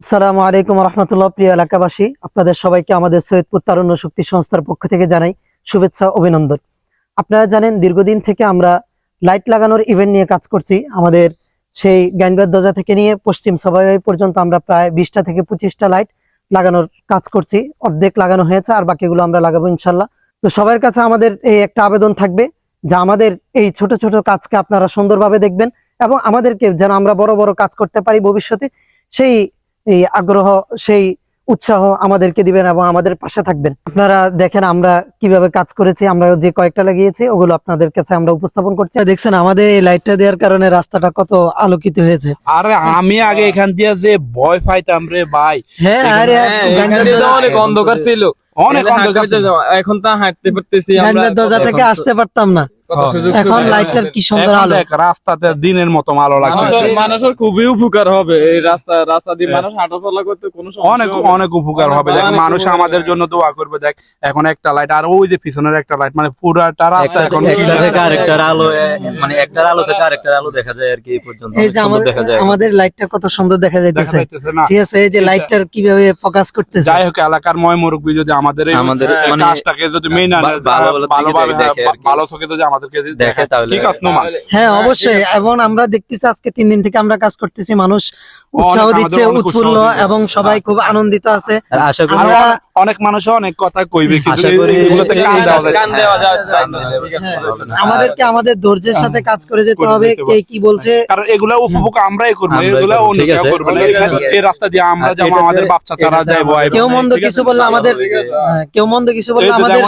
আসসালামু আলাইকুম রহমতুল্লাহ। প্রিয় এলাকাবাসী, আপনাদের সবাইকে আমাদের সৈয়দপুর তারুণ্য শক্তি সংস্থার পক্ষ থেকে জানাই শুভেচ্ছা অভিনন্দন। আপনারা জানেন দীর্ঘদিন থেকে আমরা লাইট লাগানোর ইভেন্ট নিয়ে কাজ করছি। আমাদের সেই গাইনবাদ দরজা থেকে নিয়ে পশ্চিম সবাই পর্যন্ত আমরা প্রায় 20টা থেকে 25টা লাইট লাগানোর কাজ করছি। অর্ধেক লাগানো হয়েছে, আর বাকিগুলো আমরা লাগাবো ইনশাল্লাহ। তো সবার কাছে আমাদের এই একটা আবেদন থাকবে যে আমাদের এই ছোট ছোট কাজকে আপনারা সুন্দরভাবে দেখবেন এবং আমাদেরকে যেন আমরা বড় বড় কাজ করতে পারি ভবিষ্যতে, সেই এই আগ্রহ, সেই উৎসাহ আমাদেরকে দিবেন এবং আমাদের পাশে থাকবেন। আপনারা দেখেন আমরা কিভাবে কাজ করেছি, আমরা যে কয়েকটা লাগিয়েছি ওগুলো আপনাদের কাছে আমরা উপস্থাপন করছি। দেখছেন আমাদের এই লাইটটা দেওয়ার কারণে রাস্তাটা কত আলোকিত হয়েছে। আরে আমি আগে এখান দিয়ে যে ভয় পাইতাম রে ভাই। হ্যাঁ, আরে অনেক অন্ধকার ছিল, অনেক অন্ধকার ছিল। এখন তা হাঁটতে পারতেছি, গাইনবাদ দরজা থেকে আসতে পারতাম না, এখন লাইটটার কি সুন্দর আলো। রাস্তাতে দিনের মতো আলো লাগছে। মানুষের খুবই উপকার হবে এই রাস্তা দিয়ে মানুষ হাঁটাচলা করতে কোনো অনেক অনেক উপকার হবে। দেখ মানুষ আমাদের জন্য দোয়া করবে। দেখ এখন একটা লাইট, আর ওই যে পিছনের একটা লাইট, মানে পুরাটা রাস্তা এখন আরেকটার আলো, মানে একটার আলো থেকে আরেকটার আলো দেখা যায় আর কি। এই পর্যন্ত এই যে আমাদের লাইটটা কত সুন্দর দেখা যাইতেছে, ঠিক আছে? এই যে লাইটটার কিভাবে ফোকাস করতেছে। যাই হোক, এলাকার ময় মুরব্বী যদি আমাদের এই কাজটাকে যদি মেনে ভালোভাবে ভালো চোখে যদি আমাদেরকে দেখে তাহলে ঠিক আছে। হ্যাঁ অবশ্যই। এবং আমরা দেখতেছি আজকে 3 দিন থেকে আমরা কাজ করতেছি, মানুষ উৎসাহ দিচ্ছে, উৎফুল্ল এবং সবাই খুব আনন্দিত আছে। আশা করি অনেক মানুষ অনেক কথা কইবে, কিন্তু এগুলোতে কান দেওয়া যায়। আমাদেরকে আমাদের ধৈর্যের সাথে কাজ করে যেতে হবে। কে কি বলছে, কারণ এগুলা উপভোগ আমরাই করবো, এগুলা অন্য কেউ করবে না। এই রাস্তা দিয়ে আমরা যেমন আমাদের বাচ্চা চারা যাইবো, কেউ মন্দ কিছু বললে আমাদের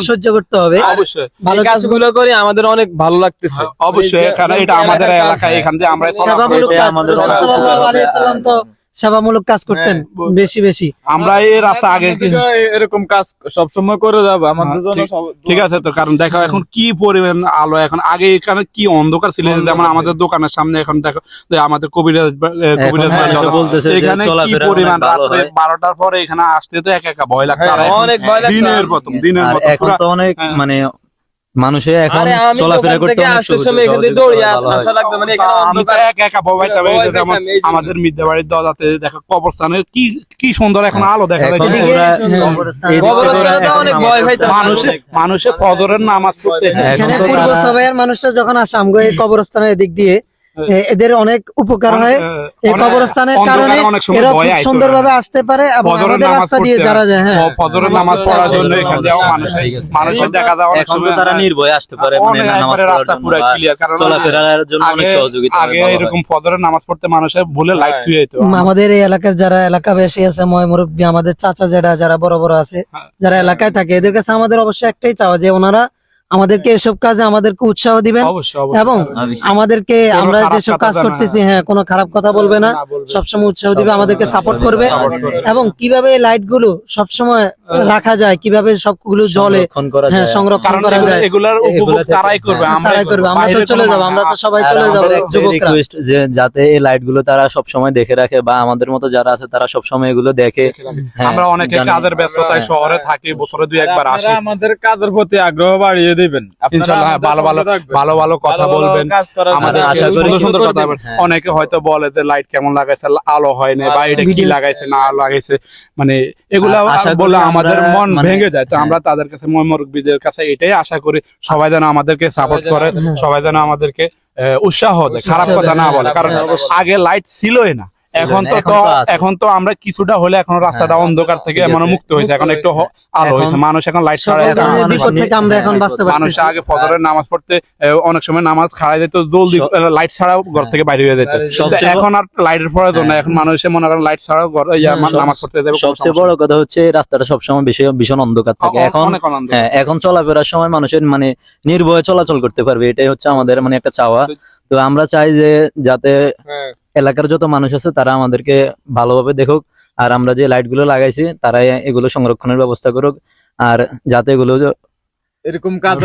সহ্য করতে হবে। অবশ্যই ভালো কাজগুলো করি, আমাদের অনেক ভালো লাগতেছে। অবশ্যই, কারণ এটা আমাদের এলাকায়, এখান দিয়ে আমরা সেবামূলক কাজ। সাল্লাল্লাহু আলাইহি ওয়াসাল্লাম তো সেবামূলক কাজ করতেন বেশি বেশি। আমরা এই রাস্তা আগে এরকম কাজ সবসময় করে যাবো আমাদের জন্য। ঠিক আছে তো, কারণ দেখো এখন কি পরিমাণ আলো। এখন আগে এখানে কি অন্ধকার ছিল, যেমন আমাদের দোকানের সামনে এখন দেখো যে আমাদের কবিরাজ এখানে কি পরিমাণ। রাত্রে 12টার পরে এখানে আসতে তো একা একা ভয় লাগতো, অনেক ভয় লাগতো। দিনের মতো এখন তো অনেক মানে মানুষে এখন চলাফেরা করতে আমাদের মিদ্যাবাড়ির দরজাতে দেখো কবরস্থানের কি সুন্দর এখন আলো দেখা যায়। মানুষের ফজরের নামাজ পড়তে পূর্ব সবাইয়ের মানুষরা যখন আসে আমগো এই কবরস্থানের দিক দিয়ে, এদের অনেক উপকার হয়। এই কবরস্থানের কারণে এরা খুব সুন্দরভাবে আসতে পারে এবং আমাদের রাস্তা দিয়ে যারা যায়, হ্যাঁ ফজরের নামাজ পড়ার জন্য এখান দিয়ে মানুষের দেখা যায় অনেক সময় তারা নির্ভয়ে আসতে পারে, মানে নামাজ রাস্তা পুরো ক্লিয়ার। কারণ চলাফেরার জন্য অনেক সহযোগিতা। আগে এরকম ফজরের নামাজ পড়তে মানুষের ভুলে লাইট থুয়ে যেত। আমাদের এই এলাকার যারা এলাকাবাসী আছে, ময় মুরব্বী, আমাদের চাচা যারা বড় বড় আছে, যারা এলাকায় থাকে, এদের কাছে আমাদের অবশ্যই একটাই চাওয়া যে ওনারা আমাদেরকে এসব কাজে আমাদেরকে উৎসাহ দিবেন এবং আমাদেরকে আমরা যেসব কাজ করতেছি, হ্যাঁ কোনো খারাপ কথা বলবে না, সবসময় উৎসাহ দিবে, আমাদেরকে সাপোর্ট করবে। এবং কিভাবে লাইট গুলো সবসময় রাখা যায়, কিভাবে সবগুলো জলে হ্যাঁ সংরক্ষণ করা যায়, এগুলার উপভোগ তারাই করবে, আমরাই করব। আমরা তো চলে যাব, আমরা তো সবাই চলে যাব যুবকরা। যে যাতে এই লাইট গুলো তারা সবসময় দেখে রাখে, বা আমাদের মতো যারা আছে তারা সবসময় এগুলো দেখে। আমরা অনেকে কাজের ব্যস্ততায় শহরে থাকি, বছরে 2-1 আসি। আমাদের কাজের প্রতি আগ্রহ বাড়িয়ে দিবেন, ইনশাআল্লাহ ভালো ভালো কথা বলবেন, আমাদের আশা করি সুন্দর কথা বলবেন। অনেকে হয়তো বলে যে লাইট কেমন লাগাইছে, আলো হয় না, বা এটা কি লাগাইছে না লাগাইছে, মানে এগুলা বলে আমাদের মন ভেঙে যায়। তো আমরা তাদের কাছে, মুরব্বীদের কাছে এটাই আশা করি, সবাই যেন আমাদেরকে সাপোর্ট করে, সবাই যেন আমাদেরকে উৎসাহ দেয়, খারাপ কথা না বলে। কারণ আগে লাইট ছিলই না, এখন তো আমরা কিছুটা হলে এখন রাস্তাটা অন্ধকার থেকে মানে মুক্ত হয়েছে, এখন একটু আলো হয়েছে। মানুষ এখন লাইট ছাড়া, মানুষ আগে ফজরের নামাজ পড়তে অনেক সময় নামাজ খাড়াই যেত জলদি, লাইট ছাড়াও ঘর থেকে বাইরে হয়ে যেত। এখন আর লাইটের প্রয়োজন নাই, এখন মানুষের মনে করেন লাইট ছাড়াও নামাজ পড়তে যাবে। সবচেয়ে বড় কথা হচ্ছে রাস্তাটা সবসময় ভীষণ অন্ধকার থাকে। এখন চলাফেরার সময় মানুষের মানে নির্ভয়ে চলাচল করতে পারবে, এটাই হচ্ছে আমাদের মানে একটা চাওয়া। তো আমরা চাই যে যাতে এলাকার যত মানুষ আছে তারা আমাদেরকে ভালোভাবে দেখুক, আর আমরা যে লাইট গুলো লাগাইছি তারা এগুলো সংরক্ষণের ব্যবস্থা করুক, আর যাতে এগুলো এরকম কাজ।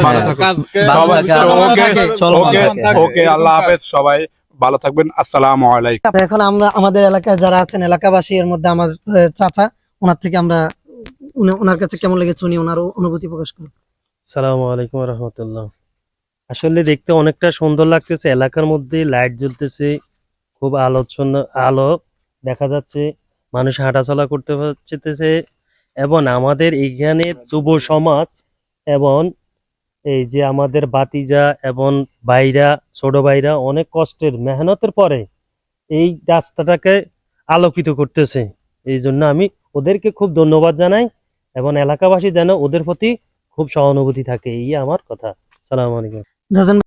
ওকে, আল্লাহ হাফেজ, সবাই ভালো থাকবেন, আসসালামু আলাইকুম। এখন আমরা আমাদের এলাকায় যারা আছেন এলাকাবাসী, এর মধ্যে আমার চাচা, ওনার থেকে আমরা ওনার কাছে কেমন লেগেছে উনি ওনার অনুভূতি প্রকাশ করুন। আসসালামু আলাইকুম রহমতুল্লাহ। আসলে দেখতে অনেকটা সুন্দর লাগতেছে, এলাকার মধ্যে লাইট জ্বলতেছে, খুব আলো দেখা যাচ্ছে, মানুষ হাঁটাচলা করতে পারছে, এবং আমাদের এইখানে যুব সমাজ এবং এই যে আমাদের বাতিজা এবং ভাইরা, ছোট ভাইরা অনেক কষ্টের মেহনতের পরে এই রাস্তাটাকে আলোকিত করতেছে। এই জন্য আমি ওদেরকে খুব ধন্যবাদ জানাই, এবং এলাকাবাসী যেন ওদের প্রতি খুব সহানুভূতি থাকে, এই আমার কথা। সালাম আলাইকুম। রাজন